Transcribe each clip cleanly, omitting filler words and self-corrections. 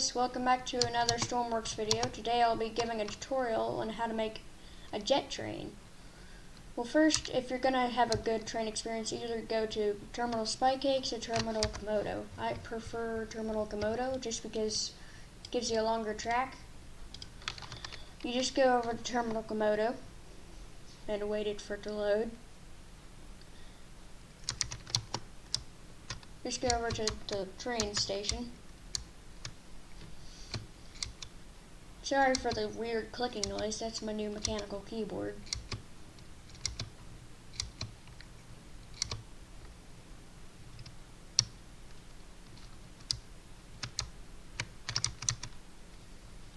guys, welcome back to another Stormworks video. Today I'll be giving a tutorial on how to make a jet train. Well, first, if you're going to have a good train experience, either go to Terminal Spycakes or Terminal Komodo. I prefer Terminal Komodo just because it gives you a longer track. You just go over to Terminal Komodo and wait it for it to load. Just go over to the train station. Sorry for the weird clicking noise, that's my new mechanical keyboard.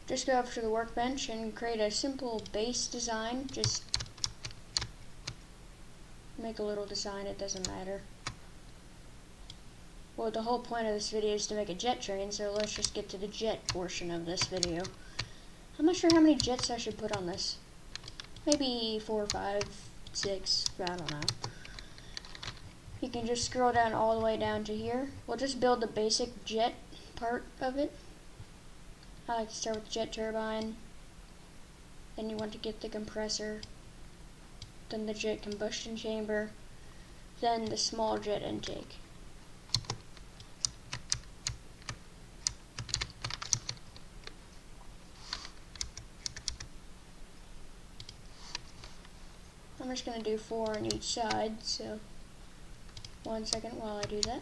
Just go up to the workbench and create a simple base design. Just make a little design, it doesn't matter. Well, the whole point of this video is to make a jet train, so let's just get to the jet portion of this video. I'm not sure how many jets I should put on this. Maybe 4, 5, 6, I don't know. You can just scroll down all the way down to here. We'll just build the basic jet part of it. I like to start with the jet turbine. Then you want to get the compressor. Then the jet combustion chamber. Then the small jet intake. I'm just going to do 4 on each side, so 1 second while I do that.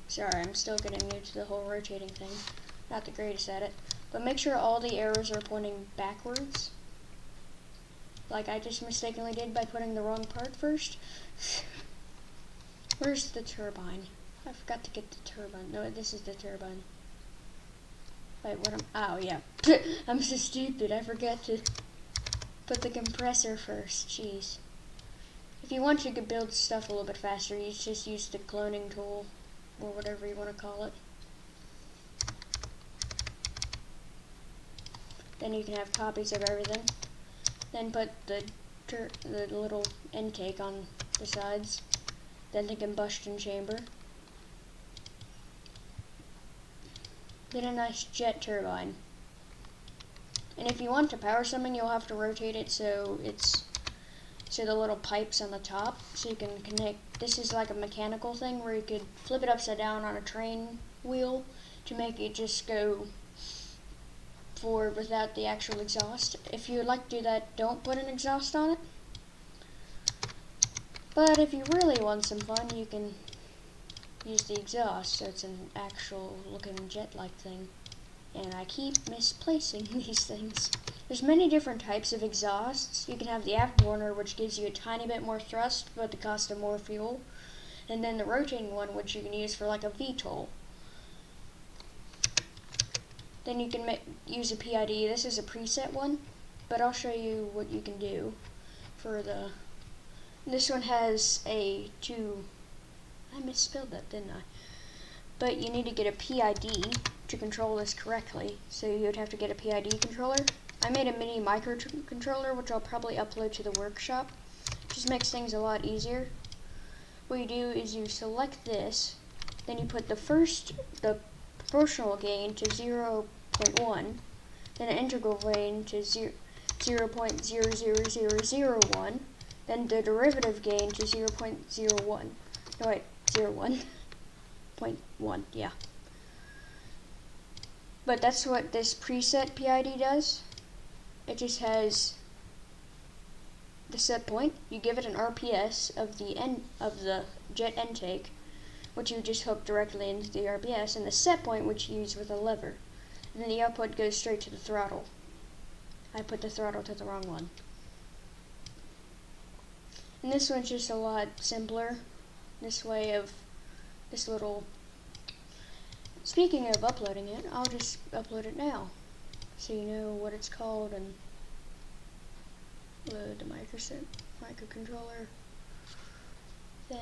Sorry, I'm still getting new to the whole rotating thing. Not the greatest at it. But make sure all the arrows are pointing backwards. Like I just mistakenly did by putting the wrong part first. Where's the turbine? I forgot to get the turbine. No, this is the turbine. Wait, what am... Oh, yeah. I'm so stupid. I forgot to put the compressor first. Jeez. If you want, you could build stuff a little bit faster. You just use the cloning tool, or whatever you want to call it. Then you can have copies of everything. Then put the little intake on the sides. Then the combustion chamber. Then a nice jet turbine. And if you want to power something, you'll have to rotate it so the little pipes on the top, so you can connect. This is like a mechanical thing where you could flip it upside down on a train wheel to make it just go forward without the actual exhaust. If you would like to do that, don't put an exhaust on it. But if you really want some fun, you can use the exhaust, so it's an actual looking jet-like thing. And I keep misplacing these things. There's many different types of exhausts. You can have the afterburner, which gives you a tiny bit more thrust, but the cost of more fuel. And then the rotating one, which you can use for like a VTOL. Then you can use a PID. This is a preset one, but I'll show you what you can do for the... This one has I misspelled that, didn't I? But you need to get a PID to control this correctly. So you would have to get a PID controller. I made a mini microcontroller, which I'll probably upload to the workshop. Just makes things a lot easier. What you do is you select this, then you put the proportional gain to 0.1, then an integral gain to 0.00001. Then the derivative gain to 0.01. No, wait, 0.1, yeah. But that's what this preset PID does. It just has the set point. You give it an RPS of the jet intake, which you just hook directly into the RPS, and the set point, which you use with a lever. And then the output goes straight to the throttle. I put the throttle to the wrong one. And this one's just a lot simpler. This way of this little... Speaking of uploading it, I'll just upload it now, so you know what it's called, and load the microcontroller. Then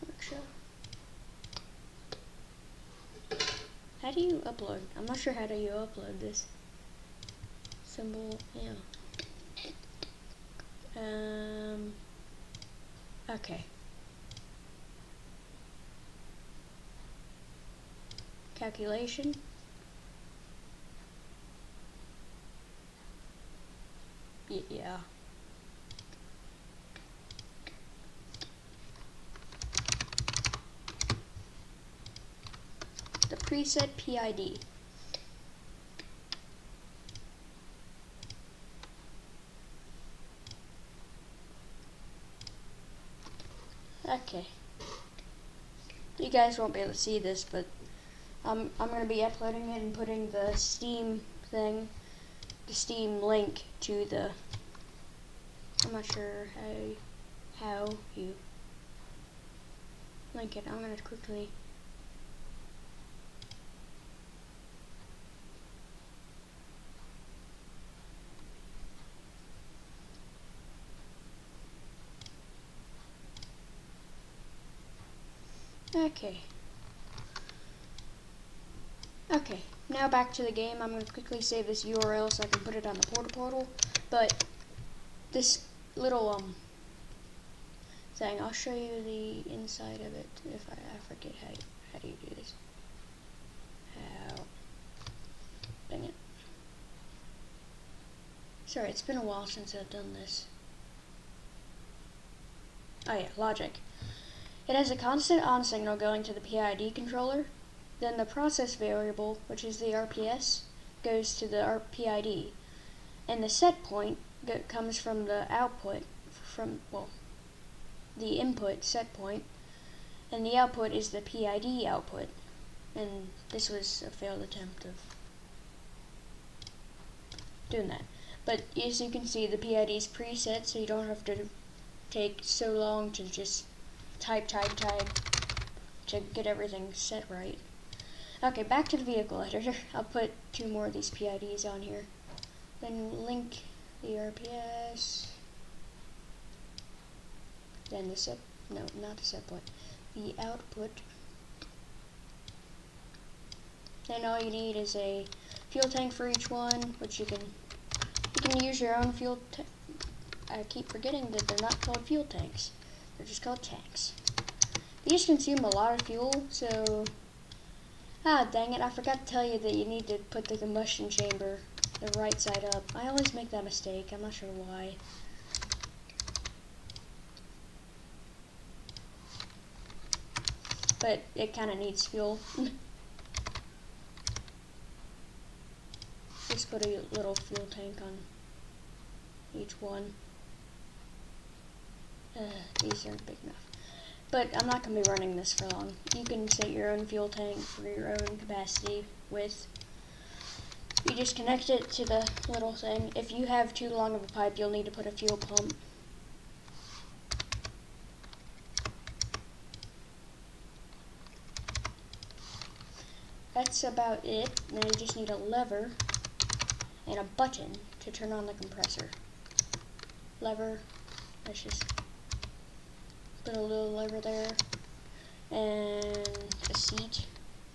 workshop. How do you upload? I'm not sure how do you upload this. symbol, yeah. Okay. Calculation. Yeah. The preset PID. Okay. You guys won't be able to see this, but I'm going to be uploading it and putting the Steam thing, the Steam link to the, I'm not sure how you link it. I'm going to quickly, okay. Okay, now back to the game. I'm going to quickly save this URL so I can put it on the portal. But this little thing, I'll show you the inside of it if I forget how do you do this. How? Dang it. Sorry, it's been a while since I've done this. Oh yeah, logic. It has a constant on signal going to the PID controller. Then the process variable, which is the RPS, goes to the PID. And the set point comes from the output, the input set point, and the output is the PID output. And this was a failed attempt of doing that. But as you can see, the PID is preset, so you don't have to take so long to just type to get everything set right. Okay, back to the vehicle editor. I'll put 2 more of these PIDs on here. Then link the RPS. Then the set, no, not the set point. The output. Then all you need is a fuel tank for each one, which you can use your own fuel tank. I keep forgetting that they're not called fuel tanks. They're just called tanks. These consume a lot of fuel, so dang it, I forgot to tell you that you need to put the combustion chamber the right side up. I always make that mistake, I'm not sure why. But it kind of needs fuel. Just put a little fuel tank on each one. These aren't big enough. But I'm not going to be running this for long. You can set your own fuel tank for your own capacity with. You just connect it to the little thing. If you have too long of a pipe, you'll need to put a fuel pump. That's about it. Now you just need a lever and a button to turn on the compressor. Lever, let's just put a little lever there, and a seat,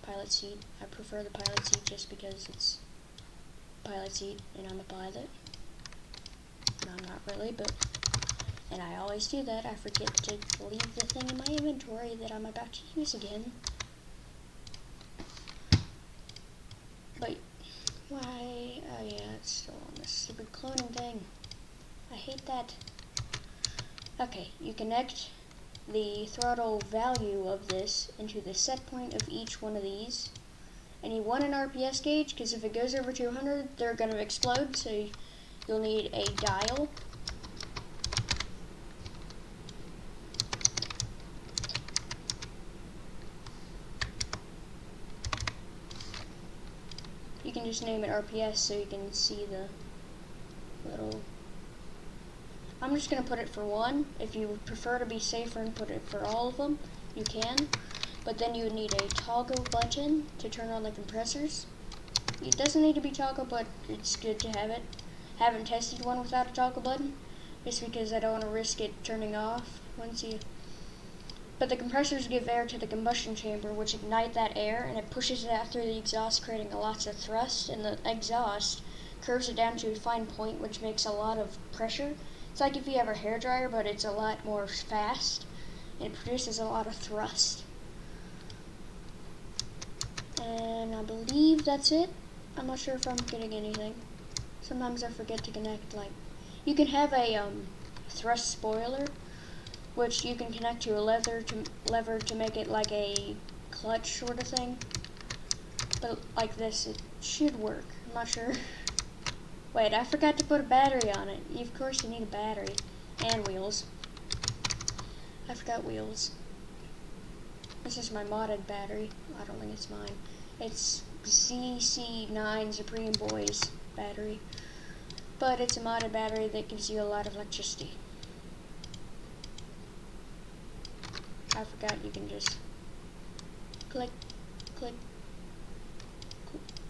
pilot seat. I prefer the pilot seat just because it's pilot seat and I'm a pilot. No, I'm not really, but, and I always do that. I forget to leave the thing in my inventory that I'm about to use again. But why? Oh yeah, it's still on this stupid cloning thing. I hate that. Okay, you connect the throttle value of this into the set point of each one of these. And you want an RPS gauge, because if it goes over 200, they're going to explode, so you'll need a dial. You can just name it RPS so you can see the little. I'm just going to put it for 1. If you would prefer to be safer and put it for all of them, you can. But then you would need a toggle button to turn on the compressors. It doesn't need to be toggle, but it's good to have it. Haven't tested one without a toggle button, just because I don't want to risk it turning off once you. But the compressors give air to the combustion chamber, which ignite that air, and it pushes it out through the exhaust, creating lots of thrust, and the exhaust curves it down to a fine point, which makes a lot of pressure. It's like if you have a hairdryer, but it's a lot more fast, and it produces a lot of thrust. And I believe that's it. I'm not sure if I'm getting anything. Sometimes I forget to connect, like, you can have a thrust spoiler, which you can connect to a lever to make it like a clutch sort of thing. But like this, it should work. I'm not sure. Wait, I forgot to put a battery on it. Of course you need a battery. And wheels. I forgot wheels. This is my modded battery. I don't think it's mine. It's ZC9 Supreme Boys battery. But it's a modded battery that gives you a lot of electricity. I forgot you can just click, click,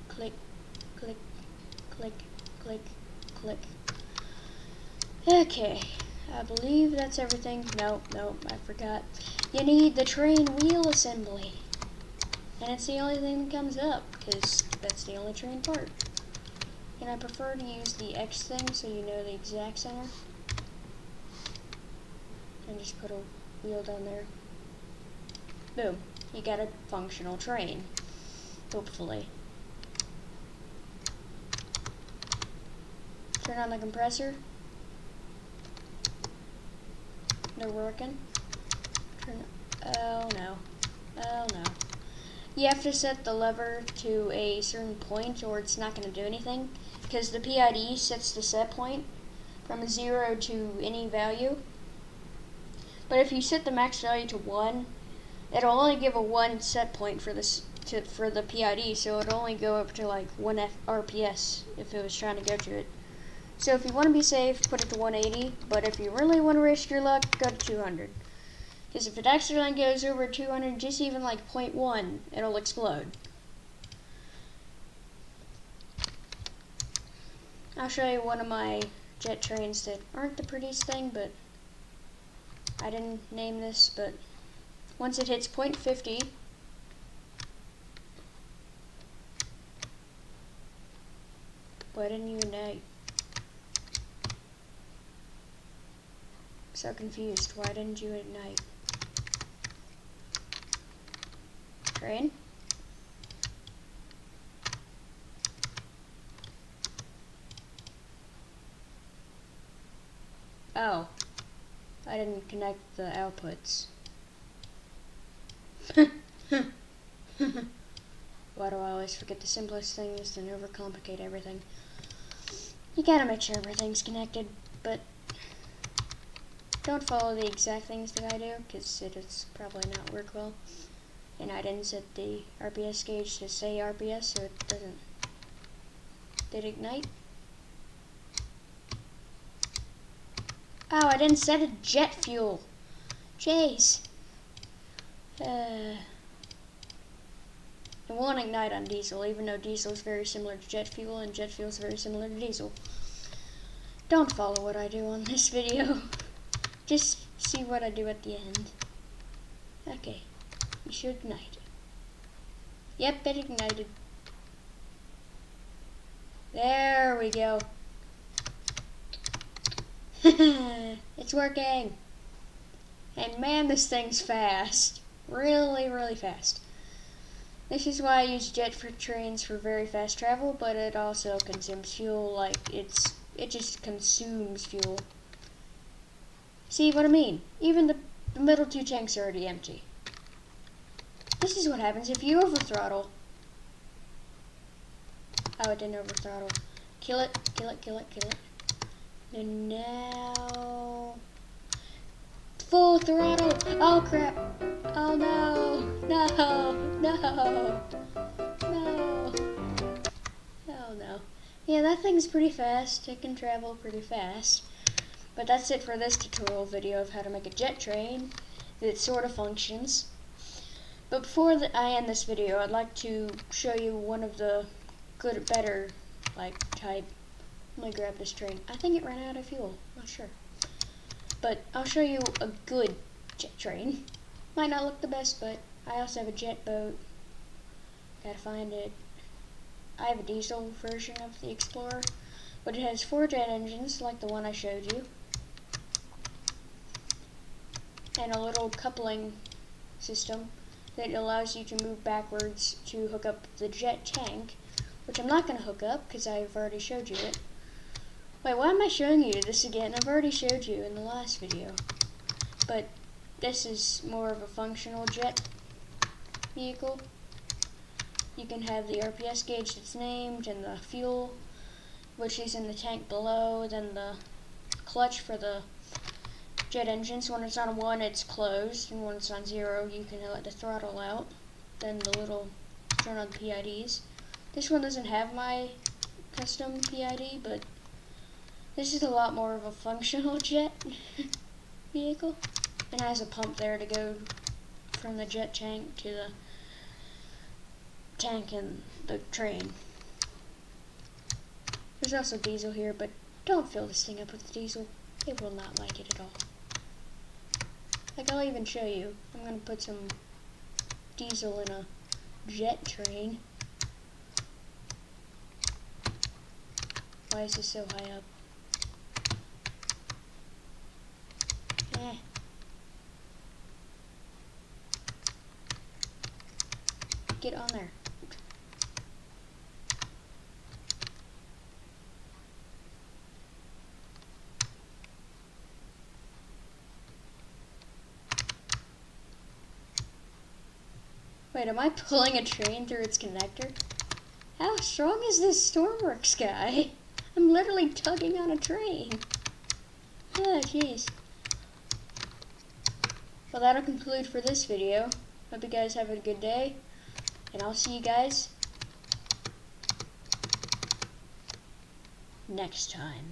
click, click, click, click, click. Okay, I believe that's everything. No, I forgot. You need the train wheel assembly. And it's the only thing that comes up, because that's the only train part. And I prefer to use the X thing so you know the exact center. And just put a wheel down there. Boom. You got a functional train. Hopefully. Turn on the compressor. They're working. Oh no. Oh no. You have to set the lever to a certain point or it's not going to do anything, because the PID sets the set point from 0 to any value. But if you set the max value to 1, it'll only give a 1 set point for for the PID, so it'll only go up to like 1 RPS if it was trying to go to it. So if you want to be safe, put it to 180, but if you really want to risk your luck, go to 200. Because if it accidentally goes over 200, just even like 0.1, it'll explode. I'll show you one of my jet trains that aren't the prettiest thing, but I didn't name this, but once it hits 0.50, why didn't you ignite? So confused, why didn't you ignite? Train? Oh, I didn't connect the outputs. Why do I always forget the simplest things and overcomplicate everything? You gotta make sure everything's connected, but don't follow the exact things that I do, because it'll probably not work well. And I didn't set the RPS gauge to say RPS, so it doesn't. Did it ignite? Oh, I didn't set it jet fuel. Jeez. It won't ignite on diesel, even though diesel is very similar to jet fuel, and jet fuel is very similar to diesel. Don't follow what I do on this video. Just see what I do at the end. Okay. You should ignite. Yep, it ignited. There we go. It's working. And man, this thing's fast. Really, really fast. This is why I use jet for trains for very fast travel, but it also consumes fuel. Like, it just consumes fuel. See what I mean? Even the middle two tanks are already empty. This is what happens if you overthrottle. Oh, it didn't overthrottle. Kill it, kill it, kill it, kill it. And now... full throttle! Oh crap! Oh no! No! No! No! Oh no. Yeah, that thing's pretty fast. It can travel pretty fast. But that's it for this tutorial video of how to make a jet train that sort of functions. But before I end this video, I'd like to show you one of the better type. Let me grab this train. I think it ran out of fuel. Not sure. But I'll show you a good jet train. Might not look the best, but I also have a jet boat. Gotta find it. I have a diesel version of the Explorer. But it has 4 jet engines, like the one I showed you, and a little coupling system that allows you to move backwards to hook up the jet tank, which I'm not going to hook up because I've already showed you it. Wait, why am I showing you this again? I've already showed you in the last video. But this is more of a functional jet vehicle. You can have the RPS gauge that's named, and the fuel, which is in the tank below, then the clutch for the jet engines. When it's on 1, it's closed, and when it's on 0, you can let the throttle out. Then the little turn on the PIDs. This one doesn't have my custom PID, but this is a lot more of a functional jet vehicle. And has a pump there to go from the jet tank to the tank and the train. There's also diesel here, but don't fill this thing up with diesel. It will not like it at all. Like, I'll even show you. I'm going to put some diesel in a jet train. Why is this so high up? Get on there. Wait, am I pulling a train through its connector? How strong is this Stormworks guy? I'm literally tugging on a train. Oh, jeez. Well, that'll conclude for this video. Hope you guys have a good day, and I'll see you guys next time.